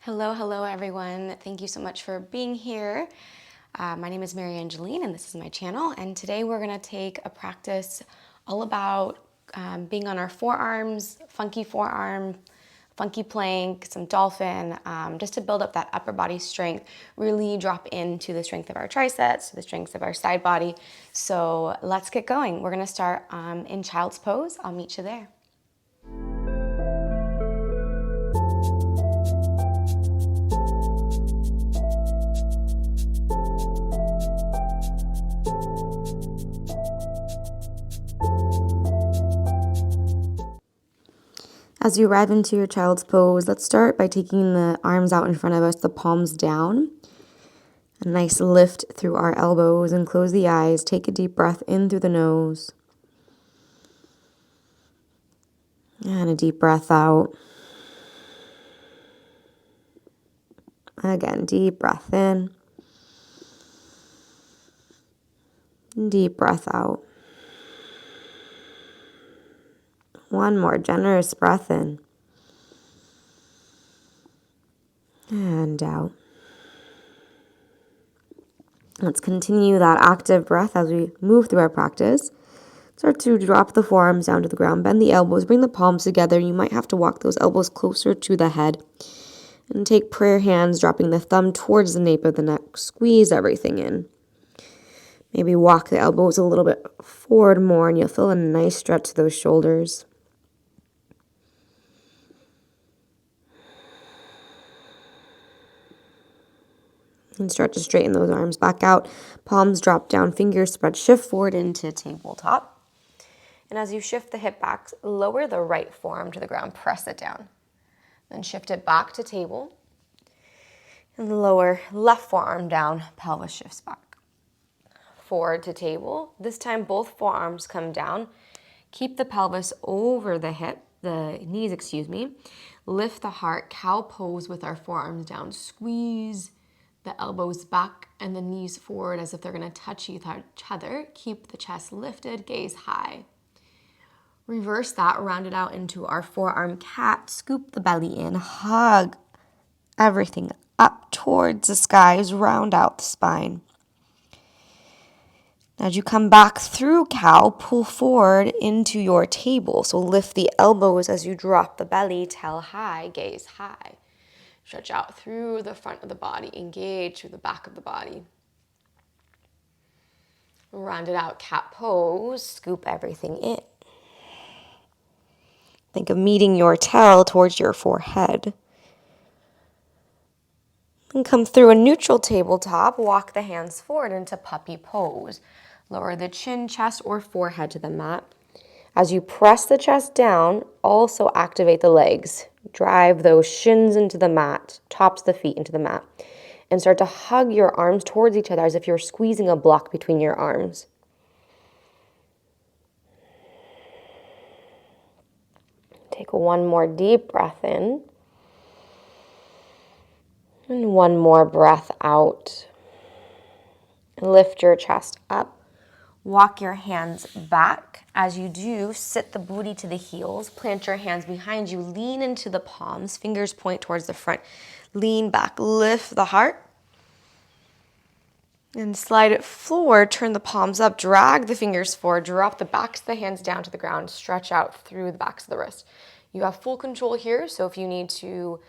Hello everyone. Thank you so much for being here. My name is MaryAnngeline and this is my channel. And today we're gonna take a practice all about being on our forearms, funky forearm, funky plank, some dolphin, just to build up that upper body strength, really drop into the strength of our triceps, the strength of our side body. So let's get going. We're gonna start in child's pose. I'll meet you there. As you arrive into your child's pose, let's start by taking the arms out in front of us, the palms down. A nice lift through our elbows and close the eyes. Take a deep breath in through the nose. And a deep breath out. Again, deep breath in. Deep breath out. One more generous breath in. And out. Let's continue that active breath as we move through our practice. Start to drop the forearms down to the ground. Bend the elbows. Bring the palms together. You might have to walk those elbows closer to the head. And take prayer hands, dropping the thumb towards the nape of the neck. Squeeze everything in. Maybe walk the elbows a little bit forward more, and you'll feel a nice stretch to those shoulders. And start to straighten those arms back out. Palms drop down, fingers spread, shift forward into tabletop. And as you shift the hip back, lower the right forearm to the ground, press it down. Then shift it back to table. And lower left forearm down, pelvis shifts back. Forward to table. This time both forearms come down. Keep the pelvis over the knees. Lift the heart, cow pose with our forearms down. Squeeze the elbows back and the knees forward as if they're going to touch each other. Keep the chest lifted, gaze high. Reverse that, round it out into our forearm cat. Scoop the belly in, hug everything up towards the skies, round out the spine. As you come back through cow, pull forward into your table. So lift the elbows as you drop the belly, tail high, gaze high. Stretch out through the front of the body, engage through the back of the body. Round it out, cat pose, scoop everything in. Think of meeting your tail towards your forehead. And come through a neutral tabletop, walk the hands forward into puppy pose. Lower the chin, chest, or forehead to the mat. As you press the chest down, also activate the legs. Drive those shins into the mat, tops of the feet into the mat. And start to hug your arms towards each other as if you're squeezing a block between your arms. Take one more deep breath in. And one more breath out. Lift your chest up. Walk your hands back. As you do, sit the booty to the heels. Plant your hands behind you. Lean into the palms. Fingers point towards the front. Lean back. Lift the heart. And slide it forward. Turn the palms up. Drag the fingers forward. Drop the backs of the hands down to the ground. Stretch out through the backs of the wrist. You have full control here, so if you need to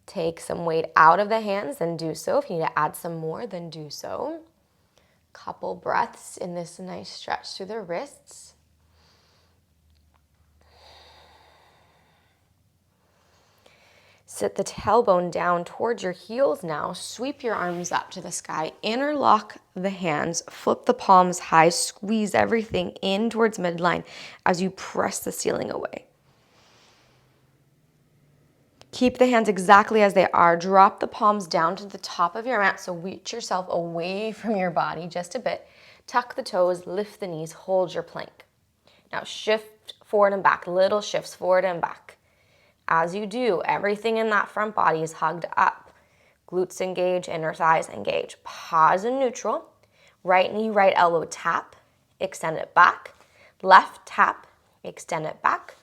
take some weight out of the hands, then do so. If you need to add some more, then do so. Couple breaths in this nice stretch through the wrists. Sit the tailbone down towards your heels now. Sweep your arms up to the sky. Interlock the hands. Flip the palms high. Squeeze everything in towards midline as you press the ceiling away. Keep the hands exactly as they are. Drop the palms down to the top of your mat, so reach yourself away from your body just a bit. Tuck the toes, lift the knees, hold your plank. Now shift forward and back, little shifts forward and back. As you do, everything in that front body is hugged up. Glutes engage, inner thighs engage. Pause in neutral. Right knee, right elbow tap, extend it back. Left tap, extend it back.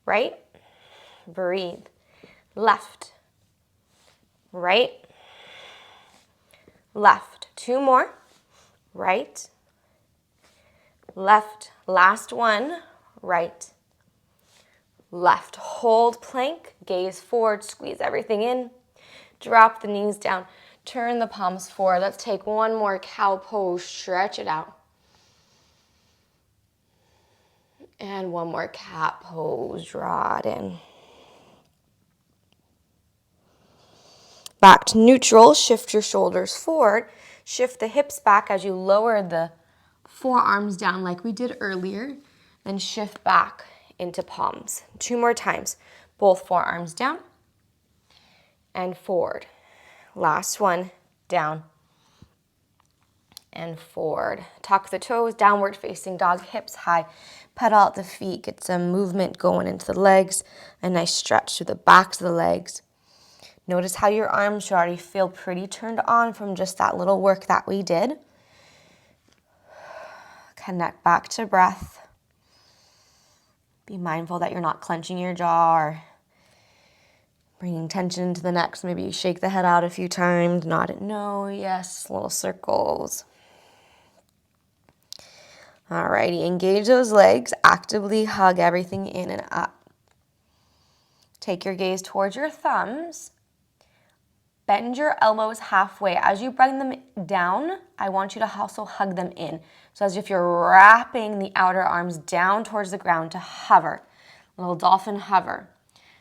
Right, breathe. Left, right, left. 2 more, right, left. Last one, right, left. Hold plank, gaze forward, squeeze everything in. Drop the knees down, turn the palms forward. Let's take one more cow pose, stretch it out. And one more cat pose, draw it in. Back to neutral, shift your shoulders forward, shift the hips back as you lower the forearms down like we did earlier, then shift back into palms. 2 more times, both forearms down and forward. Last one, down and forward. Tuck the toes, downward facing dog, hips high. Pedal out the feet, get some movement going into the legs, a nice stretch through the backs of the legs. Notice how your arms should already feel pretty turned on from just that little work that we did. Connect back to breath. Be mindful that you're not clenching your jaw or bringing tension into the neck. So maybe you shake the head out a few times, nod it no, yes, little circles. Alrighty, engage those legs, actively hug everything in and up. Take your gaze towards your thumbs. Bend your elbows halfway. As you bring them down, I want you to also hug them in. So as if you're wrapping the outer arms down towards the ground to hover. Little dolphin hover.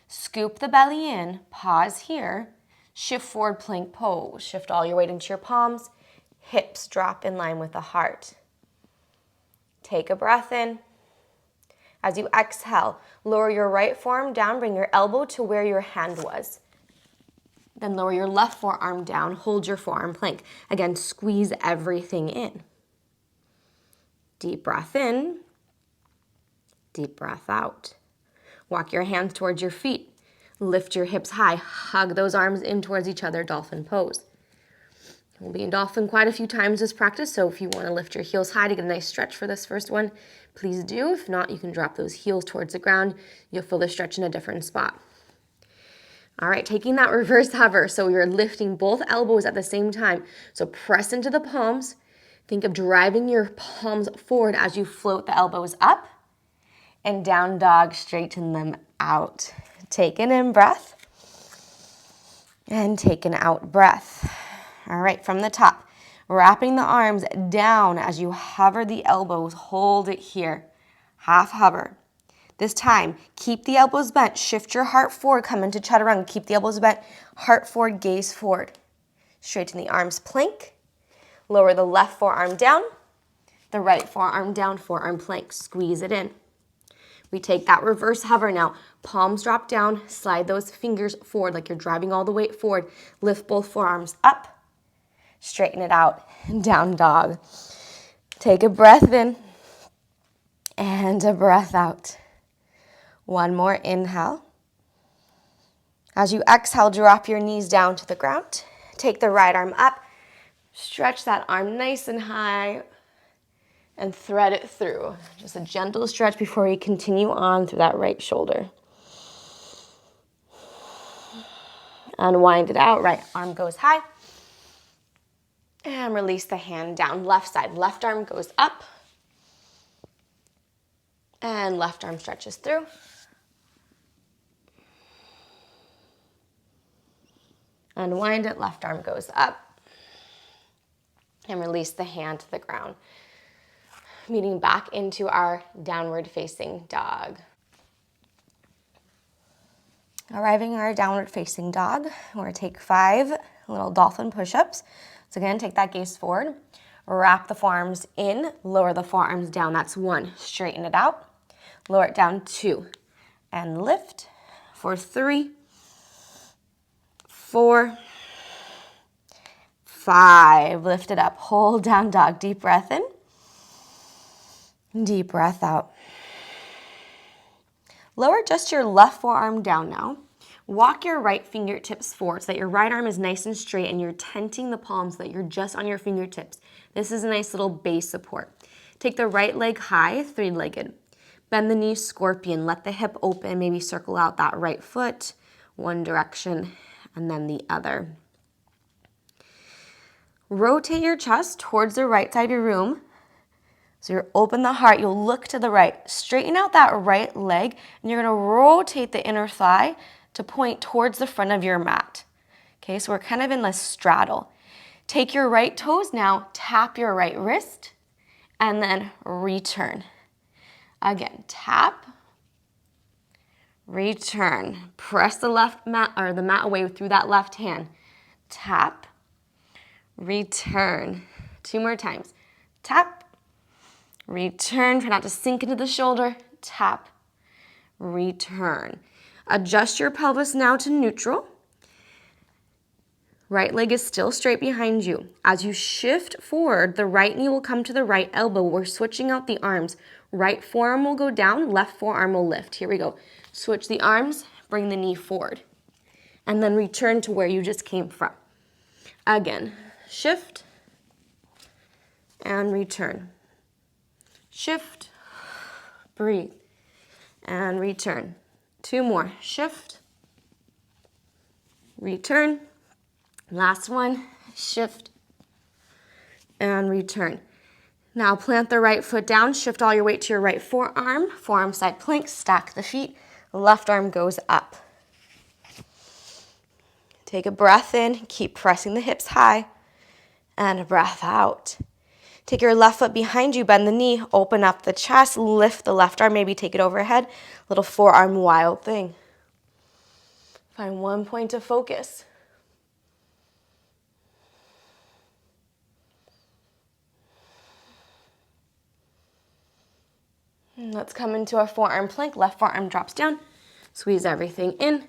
Scoop the belly in, pause here, shift forward plank pose. Shift all your weight into your palms, hips drop in line with the heart. Take a breath in. As you exhale, lower your right forearm down, bring your elbow to where your hand was. Then lower your left forearm down, hold your forearm plank. Again, squeeze everything in. Deep breath in, deep breath out. Walk your hands towards your feet. Lift your hips high, hug those arms in towards each other, dolphin pose. We'll be in dolphin quite a few times this practice, so if you want to lift your heels high to get a nice stretch for this first one, please do. If not, you can drop those heels towards the ground. You'll feel the stretch in a different spot. All right, taking that reverse hover, so you're lifting both elbows at the same time. So press into the palms. Think of driving your palms forward as you float the elbows up, and down dog, straighten them out. Take an in breath, and take an out breath. All right, from the top, wrapping the arms down as you hover the elbows, hold it here, half hover. This time, keep the elbows bent, shift your heart forward, come into chaturanga, keep the elbows bent, heart forward, gaze forward. Straighten the arms, plank, lower the left forearm down, the right forearm down, forearm plank, squeeze it in. We take that reverse hover now, palms drop down, slide those fingers forward like you're driving all the weight forward, lift both forearms up, straighten it out, down dog. Take a breath in and a breath out. One more inhale. As you exhale, drop your knees down to the ground. Take the right arm up, stretch that arm nice and high, and thread it through. Just a gentle stretch before you continue on through that right shoulder. Unwind it out, right arm goes high. And release the hand down, left side. Left arm goes up. And left arm stretches through. Unwind it, left arm goes up. And release the hand to the ground. Meeting back into our downward facing dog. Arriving at our downward facing dog, we're going to take 5 little dolphin push-ups. So again, take that gaze forward, wrap the forearms in, lower the forearms down. That's 1. Straighten it out. Lower it down, 2. And lift for 3, 4, 5. Lift it up. Hold down dog. Deep breath in. Deep breath out. Lower just your left forearm down now. Walk your right fingertips forward so that your right arm is nice and straight and you're tenting the palms so that you're just on your fingertips. This is a nice little base support. Take the right leg high, 3-legged. Bend the knees, scorpion. Let the hip open, maybe circle out that right foot, one direction and then the other. Rotate your chest towards the right side of your room. So you're open the heart, you'll look to the right. Straighten out that right leg, and you're gonna rotate the inner thigh to point towards the front of your mat. Okay, so we're kind of in this straddle. Take your right toes now, tap your right wrist, and then return. Again, tap, return. Press the left mat or the mat away through that left hand. Tap, return. 2 more times. Tap, return. Try not to sink into the shoulder. Tap, return. Adjust your pelvis now to neutral. Right leg is still straight behind you. As you shift forward, the right knee will come to the right elbow. We're switching out the arms. Right forearm will go down, left forearm will lift. Here we go. Switch the arms, bring the knee forward. And then return to where you just came from. Again, shift and return. Shift, breathe, and return. 2 more. Shift, return. Last one, shift and return. Now plant the right foot down, shift all your weight to your right forearm, forearm side plank, stack the feet, left arm goes up. Take a breath in, keep pressing the hips high, and a breath out. Take your left foot behind you, bend the knee, open up the chest, lift the left arm, maybe take it overhead, little forearm wild thing. Find one point of focus. Let's come into our forearm plank. Left forearm drops down. Squeeze everything in.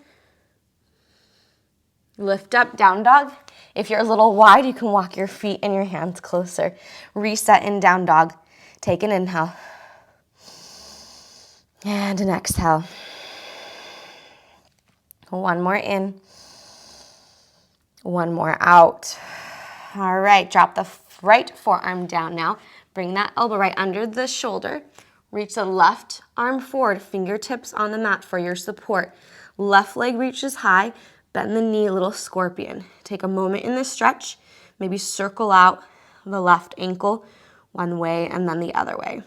Lift up, down dog. If you're a little wide, you can walk your feet and your hands closer. Reset in down dog. Take an inhale. And an exhale. One more in. One more out. All right, drop the right forearm down now. Bring that elbow right under the shoulder. Reach the left arm forward, fingertips on the mat for your support. Left leg reaches high, bend the knee, a little scorpion. Take a moment in this stretch, maybe circle out the left ankle one way and then the other way.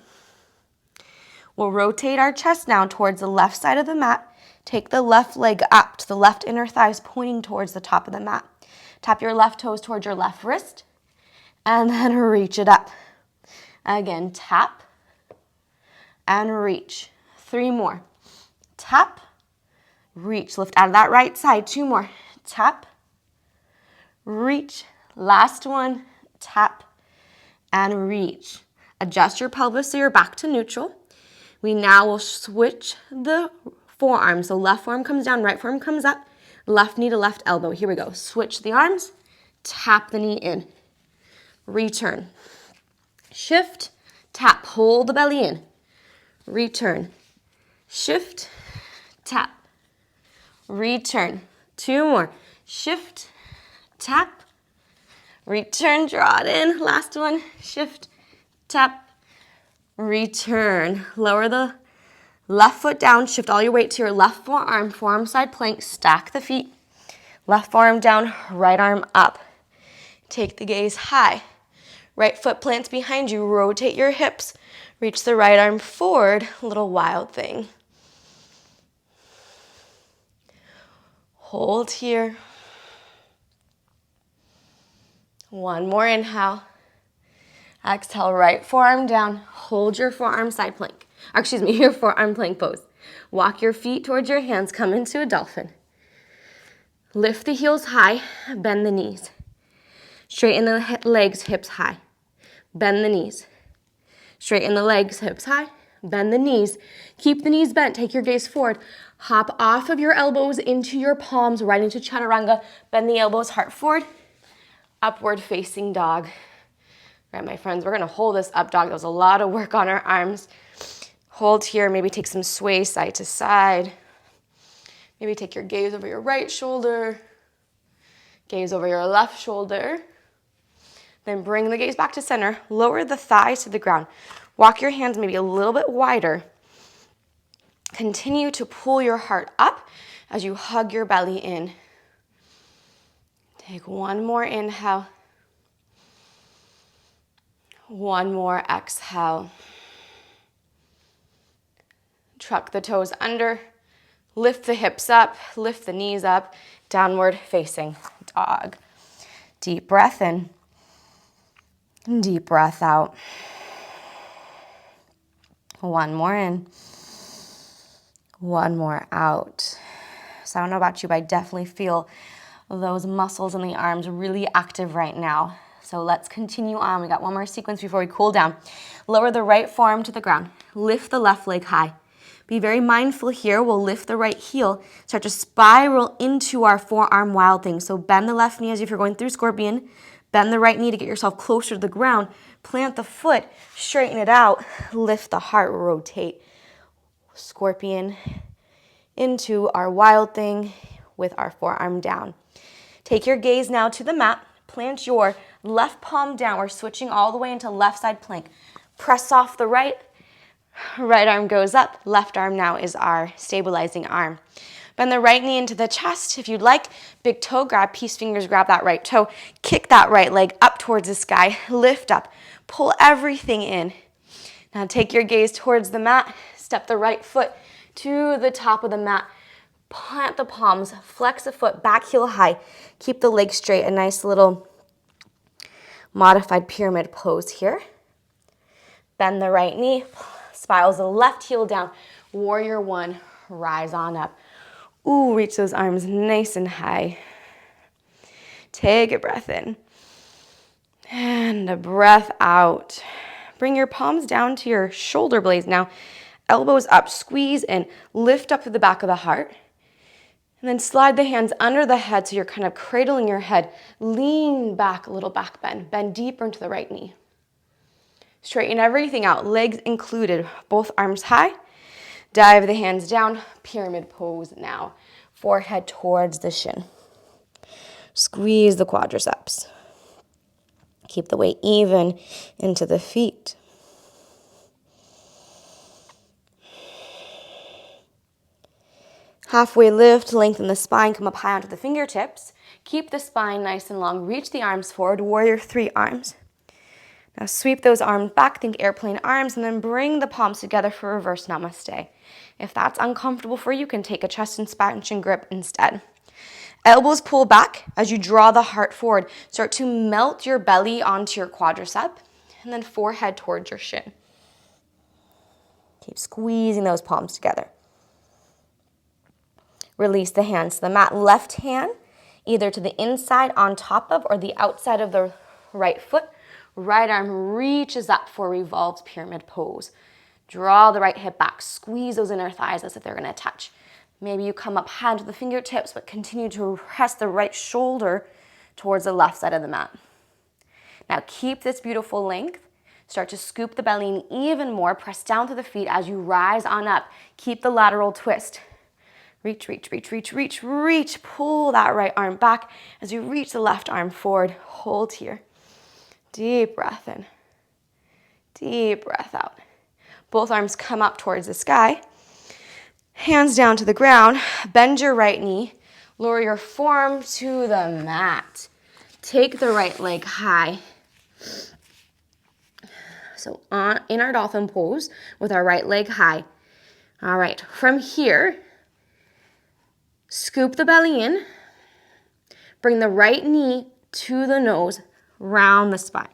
We'll rotate our chest now towards the left side of the mat. Take the left leg up to the left inner thighs, pointing towards the top of the mat. Tap your left toes towards your left wrist, and then reach it up. Again, tap and reach. 3 more. Tap, reach. Lift out of that right side. 2 more. Tap, reach. Last one. Tap and reach. Adjust your pelvis so you're back to neutral. We now will switch the forearm. So left forearm comes down, right forearm comes up, left knee to left elbow. Here we go. Switch the arms, tap the knee in. Return. Shift, tap, hold the belly in. Return. Shift, tap, return. 2 more. Shift, tap, return, draw it in. Last one. Shift, tap, return. Lower the left foot down. Shift all your weight to your left forearm. Forearm side plank. Stack the feet. Left forearm down, right arm up. Take the gaze high. Right foot plants behind you. Rotate your hips. Reach the right arm forward. Little wild thing. Hold here. One more inhale. Exhale, right forearm down. Hold your forearm side plank. Or excuse me, your forearm plank pose. Walk your feet towards your hands. Come into a dolphin. Lift the heels high. Bend the knees. Straighten the legs, hips high. Bend the knees. Straighten the legs, hips high. Bend the knees. Keep the knees bent. Take your gaze forward. Hop off of your elbows into your palms, right into chaturanga. Bend the elbows, heart forward. Upward facing dog. All right, my friends, we're gonna hold this up dog. That was a lot of work on our arms. Hold here, maybe take some sway side to side. Maybe take your gaze over your right shoulder. Gaze over your left shoulder. Then bring the gaze back to center. Lower the thighs to the ground. Walk your hands maybe a little bit wider. Continue to pull your heart up as you hug your belly in. Take one more inhale. One more exhale. Tuck the toes under, lift the hips up, lift the knees up, downward facing dog. Deep breath in, deep breath out. One more in, one more out. So I don't know about you, but I definitely feel those muscles in the arms really active right now. So let's continue on. We got one more sequence before we cool down. Lower the right forearm to the ground. Lift the left leg high. Be very mindful here. We'll lift the right heel, start to spiral into our forearm wild thing. So bend the left knee as if you're going through scorpion. Bend the right knee to get yourself closer to the ground. Plant the foot, straighten it out. Lift the heart, rotate. Scorpion into our wild thing with our forearm down. Take your gaze now to the mat. Plant your left palm down. We're switching all the way into left side plank. Press off the right. Right arm goes up. Left arm now is our stabilizing arm. Bend the right knee into the chest. If you'd like, big toe grab, peace fingers, grab that right toe. Kick that right leg up towards the sky. Lift up. Pull everything in. Now take your gaze towards the mat. Step the right foot to the top of the mat. Plant the palms. Flex the foot. Back heel high. Keep the legs straight. A nice little modified pyramid pose here. Bend the right knee. Spirals the left heel down. Warrior one. Rise on up. Ooh, reach those arms nice and high. Take a breath in. And a breath out. Bring your palms down to your shoulder blades now. Elbows up, squeeze and lift up to the back of the heart. And then slide the hands under the head so you're kind of cradling your head. Lean back, a little back bend. Bend deeper into the right knee. Straighten everything out, legs included, both arms high. Dive the hands down, pyramid pose now. Forehead towards the shin. Squeeze the quadriceps. Keep the weight even into the feet. Halfway lift, lengthen the spine, come up high onto the fingertips. Keep the spine nice and long. Reach the arms forward, warrior three arms. Now sweep those arms back, think airplane arms, and then bring the palms together for reverse namaste. If that's uncomfortable for you, you can take a chest expansion grip instead. Elbows pull back as you draw the heart forward. Start to melt your belly onto your quadricep, and then forehead towards your shin. Keep squeezing those palms together. Release the hands to the mat. Left hand either to the inside on top of or the outside of the right foot. Right arm reaches up for revolved pyramid pose. Draw the right hip back. Squeeze those inner thighs as if they're going to touch. Maybe you come up high to the fingertips, but continue to press the right shoulder towards the left side of the mat. Now keep this beautiful length. Start to scoop the belly in even more. Press down to the feet as you rise on up. Keep the lateral twist. Reach, reach, reach, reach, reach, reach. Pull that right arm back as you reach the left arm forward. Hold here. Deep breath in. Deep breath out. Both arms come up towards the sky. Hands down to the ground. Bend your right knee. Lower your forearm to the mat. Take the right leg high. So in our dolphin pose with our right leg high. All right, from here, scoop the belly in. Bring the right knee to the nose, round the spine.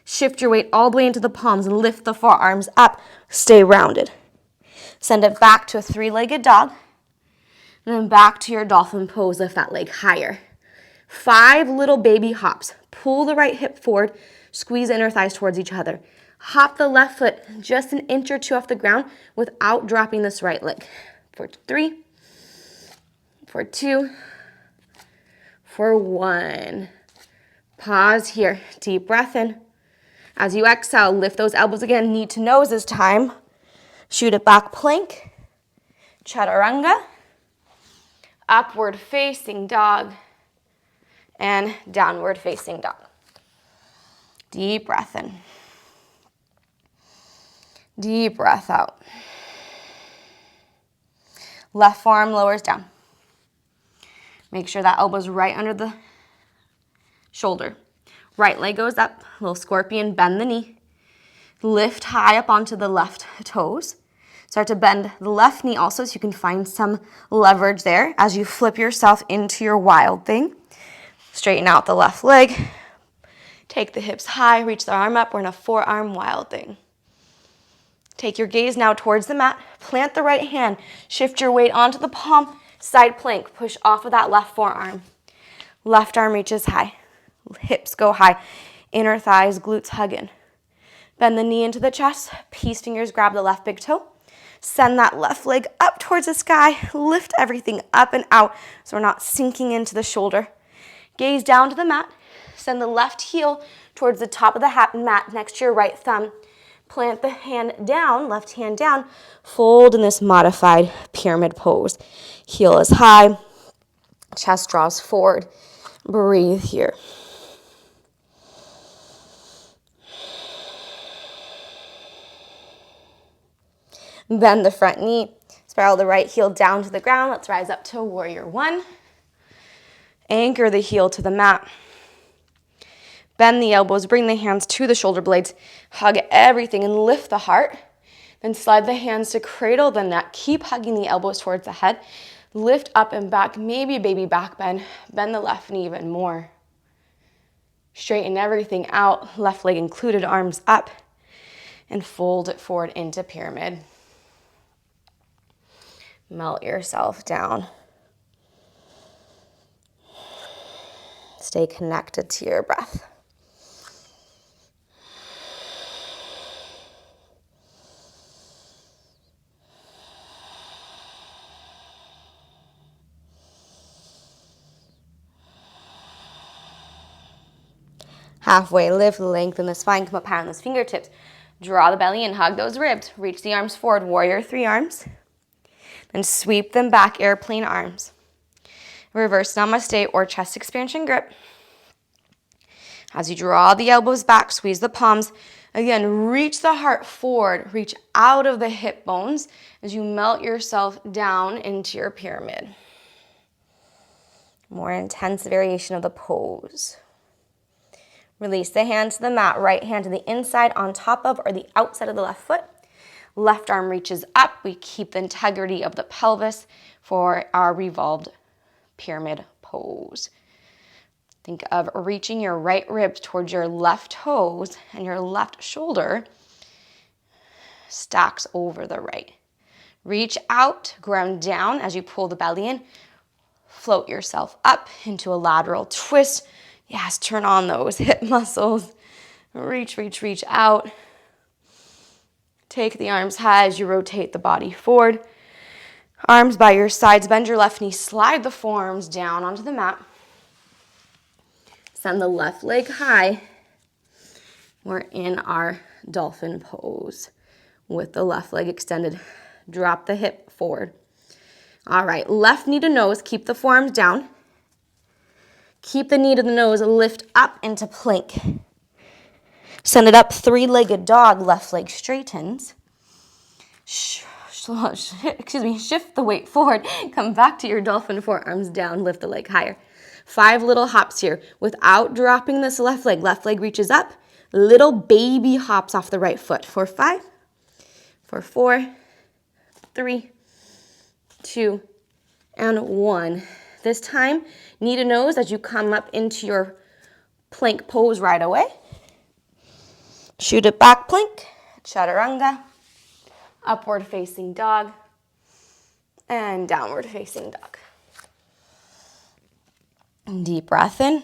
Shift your weight all the way into the palms and lift the forearms up. Stay rounded. Send it back to a three-legged dog. And then back to your dolphin pose. Lift that leg higher. 5 little baby hops. Pull the right hip forward. Squeeze the inner thighs towards each other. Hop the left foot just an inch or two off the ground without dropping this right leg. For 3, for 2, for 1. Pause here. Deep breath in. As you exhale, lift those elbows again, knee to nose this time. Shoot it back, plank, chaturanga, upward facing dog, and downward facing dog. Deep breath in. Deep breath out. Left forearm lowers down. Make sure that elbow's right under the shoulder. Right leg goes up, little scorpion, bend the knee. Lift high up onto the left toes. Start to bend the left knee also so you can find some leverage there as you flip yourself into your wild thing. Straighten out the left leg. Take the hips high, reach the arm up. We're in a forearm wild thing. Take your gaze now towards the mat. Plant the right hand. Shift your weight onto the palm. Side plank. Push off of that left forearm. Left arm reaches high. Hips go high. Inner thighs, glutes hug in. Bend the knee into the chest. Peace fingers grab the left big toe. Send that left leg up towards the sky. Lift everything up and out so we're not sinking into the shoulder. Gaze down to the mat. Send the left heel towards the top of the mat next to your right thumb. Plant the hand down, left hand down. Fold in this modified pyramid pose. Heel is high. Chest draws forward. Breathe here. Bend the front knee. Spiral the right heel down to the ground. Let's rise up to warrior one. Anchor the heel to the mat. Bend the elbows. Bring the hands to the shoulder blades. Hug everything and lift the heart. Then slide the hands to cradle the neck. Keep hugging the elbows towards the head. Lift up and back. Maybe a baby back bend. Bend the left knee even more. Straighten everything out. Left leg included. Arms up. And fold it forward into pyramid. Melt yourself down. Stay connected to your breath. Halfway lift, lengthen the spine, come up high on those fingertips. Draw the belly in, hug those ribs. Reach the arms forward, warrior three arms. Then sweep them back, airplane arms. Reverse namaste or chest expansion grip. As you draw the elbows back, squeeze the palms. Again, reach the heart forward. Reach out of the hip bones as you melt yourself down into your pyramid. More intense variation of the pose. Release the hand to the mat, right hand to the inside on top of or the outside of the left foot. Left arm reaches up. We keep the integrity of the pelvis for our revolved pyramid pose. Think of reaching your right ribs towards your left toes and your left shoulder stacks over the right. Reach out, ground down as you pull the belly in. Float yourself up into a lateral twist. Yes, turn on those hip muscles. Reach, reach, reach out. Take the arms high as you rotate the body forward. Arms by your sides. Bend your left knee. Slide the forearms down onto the mat. Send the left leg high. We're in our dolphin pose with the left leg extended. Drop the hip forward. All right, left knee to nose. Keep the forearms down. Keep the knee to the nose. Lift up into plank. Send it up, three-legged dog. Left leg straightens. Shift the weight forward. Come back to your dolphin, forearms down. Lift the leg higher. 5 little hops here without dropping this left leg. Left leg reaches up. Little baby hops off the right foot. For 5, for 4, 3, 2, and 1. This time, knee to nose as you come up into your plank pose right away. Shoot it back, plank, chaturanga, upward facing dog, and downward facing dog. Deep breath in,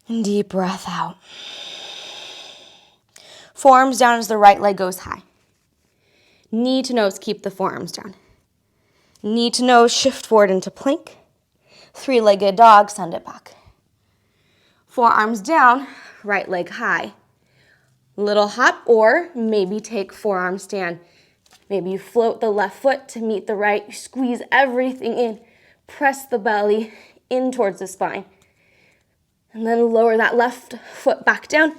and deep breath out. Forearms down as the right leg goes high. Knee to nose, keep the forearms down. Knee to nose, shift forward into plank. 3-legged dog, send it back. Forearms down, right leg high. Little hop, or maybe take forearm stand. Maybe you float the left foot to meet the right. You squeeze everything in. Press the belly in towards the spine. And then lower that left foot back down.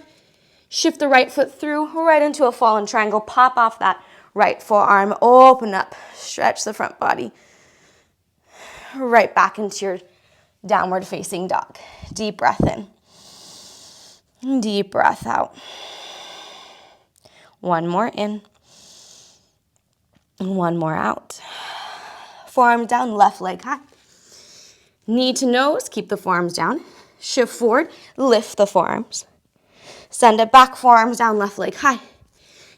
Shift the right foot through, right into a fallen triangle. Pop off that right forearm. Open up. Stretch the front body. Right back into your downward facing dog. Deep breath in. Deep breath out. One more in. And one more out. Forearm down, left leg high. Knee to nose, keep the forearms down. Shift forward, lift the forearms. Send it back, forearms down, left leg high.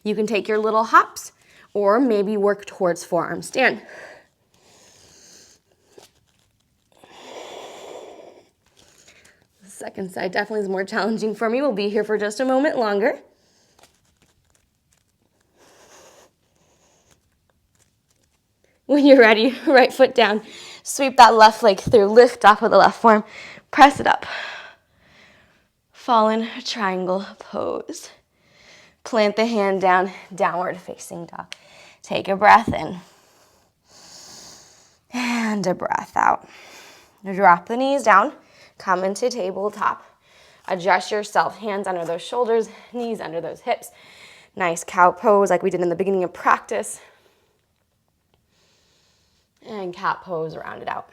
You can take your little hops or maybe work towards forearm stand. The second side definitely is more challenging for me. We'll be here for just a moment longer. When you're ready, right foot down. Sweep that left leg through. Lift off with the left forearm. Press it up. Fallen triangle pose. Plant the hand down, downward facing dog. Take a breath in. And a breath out. Drop the knees down. Come into tabletop. Adjust yourself. Hands under those shoulders, knees under those hips. Nice cow pose like we did in the beginning of practice. And cat pose, round it out.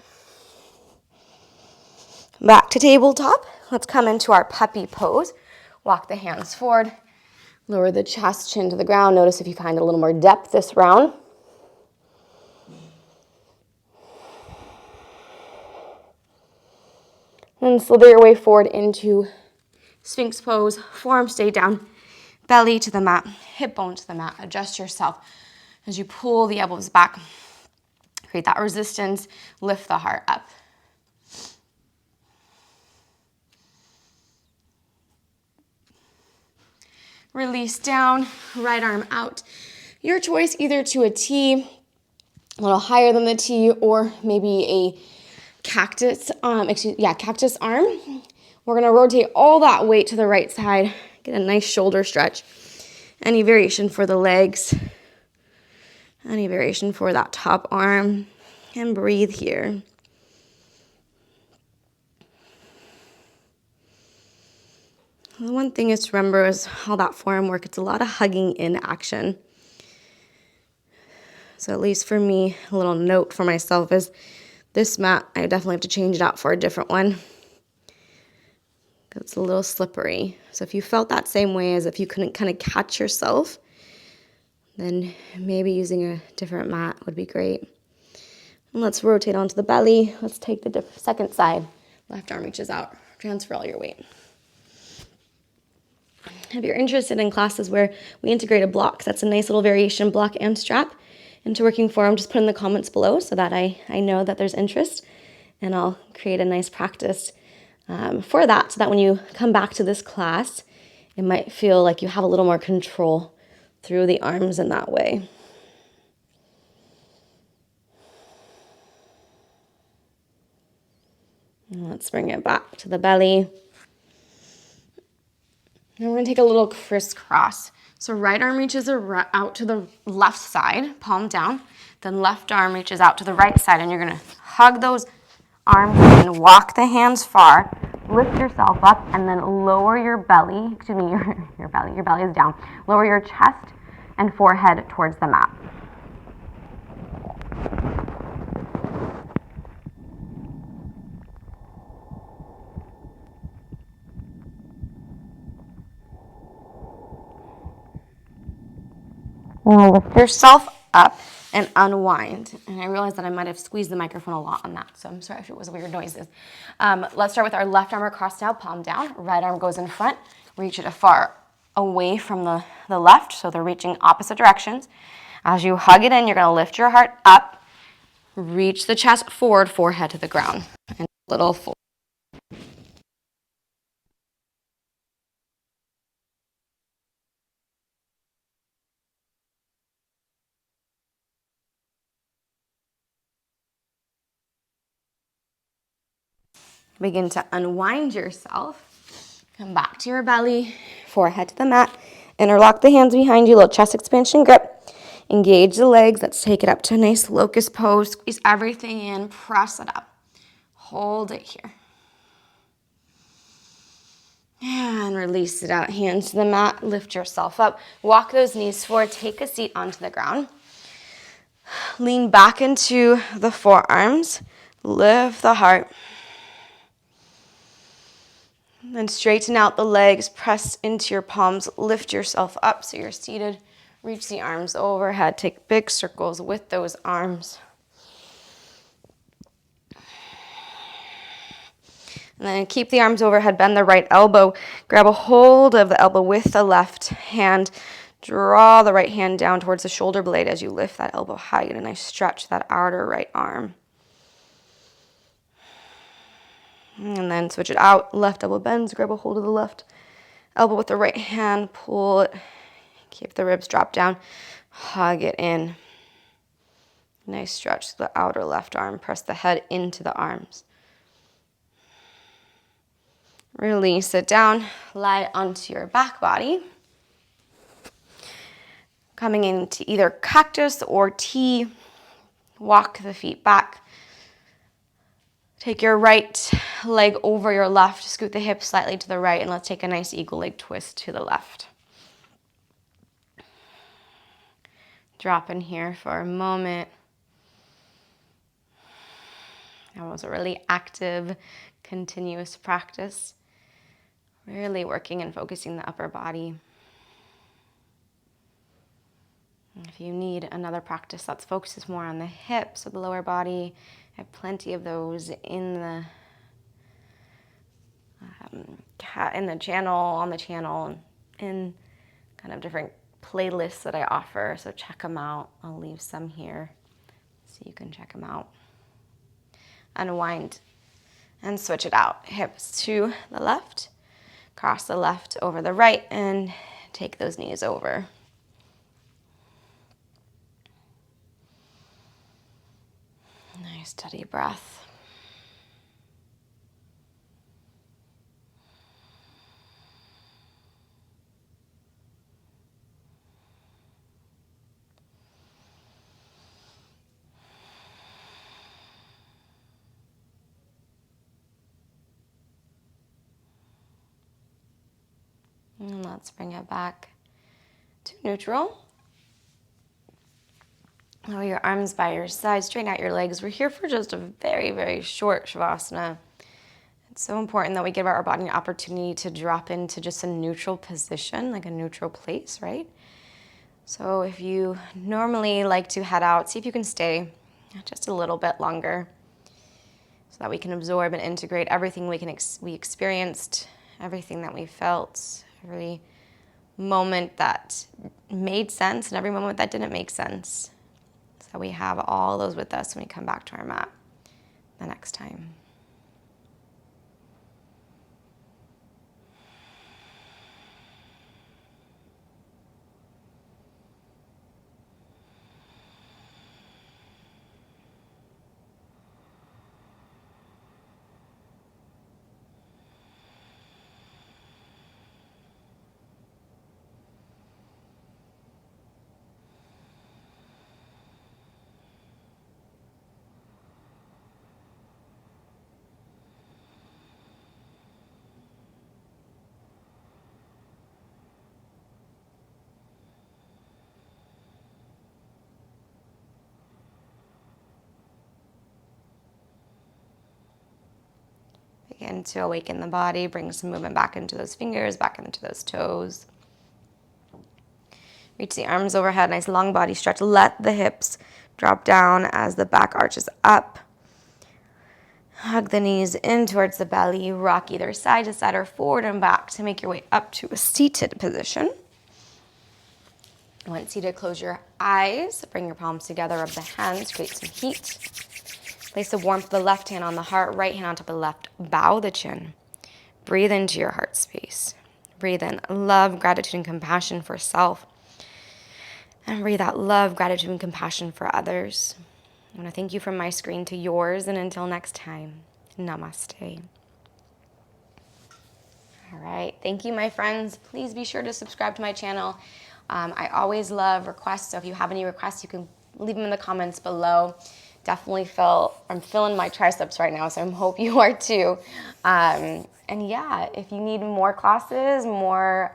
Back to tabletop. Let's come into our puppy pose. Walk the hands forward. Lower the chest, chin to the ground. Notice if you find a little more depth this round. And slither your way forward into Sphinx Pose. Forearms stay down. Belly to the mat. Hip bone to the mat. Adjust yourself as you pull the elbows back. Create that resistance. Lift the heart up. Release down. Right arm out. Your choice, either to a T, a little higher than the T, or maybe a cactus arm. We're gonna rotate all that weight to the right side. Get a nice shoulder stretch. Any variation for the legs. Any variation for that top arm. And breathe here. The one thing is to remember is how that forearm work. It's a lot of hugging in action. So at least for me, a little note for myself is this mat, I definitely have to change it out for a different one. It's a little slippery. So if you felt that same way as if you couldn't kind of catch yourself, then maybe using a different mat would be great. And let's rotate onto the belly. Let's take the second side. Left arm reaches out. Transfer all your weight. If you're interested in classes where we integrate a block, that's a nice little variation, block and strap, into working forearm, just put in the comments below so that I know that there's interest, and I'll create a nice practice for that, so that when you come back to this class, it might feel like you have a little more control through the arms in that way. And let's bring it back to the belly. Now we're going to take a little crisscross. So right arm reaches out to the left side, palm down. Then left arm reaches out to the right side, and you're going to hug those arms in, walk the hands far, lift yourself up, and then lower your belly, your belly is down. Lower your chest and forehead towards the mat. Now lift yourself up and unwind. And I realized that I might have squeezed the microphone a lot on that, so I'm sorry if it was weird noises. Let's start with our left arm across now, palm down. Right arm goes in front. Reach it far away from the left, so they're reaching opposite directions. As you hug it in, you're going to lift your heart up. Reach the chest forward, forehead to the ground. And a little fold. Begin to unwind yourself. Come back to your belly, forehead to the mat. Interlock the hands behind you, little chest expansion grip. Engage the legs. Let's take it up to a nice locust pose. Squeeze everything in, press it up. Hold it here. And release it out. Hands to the mat, lift yourself up. Walk those knees forward, take a seat onto the ground. Lean back into the forearms. Lift the heart. Then straighten out the legs, press into your palms, lift yourself up so you're seated. Reach the arms overhead, take big circles with those arms. And then keep the arms overhead, bend the right elbow, grab a hold of the elbow with the left hand, draw the right hand down towards the shoulder blade as you lift that elbow high. Get a nice stretch to that outer right arm. And then switch it out. Left elbow bends, grab a hold of the left elbow with the right hand, pull it, keep the ribs drop down, hug it in. Nice stretch to the outer left arm, press the head into the arms. Release it down, lie onto your back body. Coming into either cactus or T, walk the feet back. Take your right leg over your left, scoot the hips slightly to the right, and let's take a nice eagle leg twist to the left. Drop in here for a moment. That was a really active, continuous practice. Really working and focusing the upper body. If you need another practice that focuses more on the hips or the lower body, I have plenty of those in the channel, on the channel, in kind of different playlists that I offer. So check them out. I'll leave some here so you can check them out. Unwind and switch it out. Hips to the left, cross the left over the right, and take those knees over. Nice steady breath. And let's bring it back to neutral. Lower your arms by your side, straighten out your legs. We're here for just a very, very short Shavasana. It's so important that we give our body an opportunity to drop into just a neutral position, like a neutral place, right? So if you normally like to head out, see if you can stay just a little bit longer so that we can absorb and integrate everything we experienced, everything that we felt, every moment that made sense and every moment that didn't make sense. So we have all those with us when we come back to our mat the next time. Begin to awaken the body, bring some movement back into those fingers, back into those toes. Reach the arms overhead, nice long body stretch. Let the hips drop down as the back arches up. Hug the knees in towards the belly. Rock either side to side or forward and back to make your way up to a seated position. Once seated, close your eyes. Bring your palms together, rub the hands, create some heat. Place the warmth of the left hand on the heart, right hand on top of the left. Bow the chin. Breathe into your heart space. Breathe in love, gratitude, and compassion for self. And breathe out love, gratitude, and compassion for others. I want to thank you from my screen to yours, and until next time, namaste. All right, thank you, my friends. Please be sure to subscribe to my channel. I always love requests, so if you have any requests, you can leave them in the comments below. Definitely I'm feeling my triceps right now, so I hope you are too. And yeah, if you need more classes, more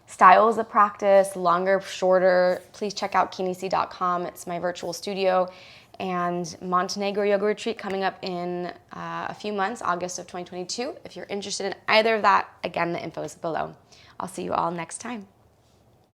styles of practice, longer, shorter, please check out kinesi.com. It's my virtual studio. and Montenegro Yoga Retreat coming up in a few months, August of 2022. If you're interested in either of that, again, the info is below. I'll see you all next time.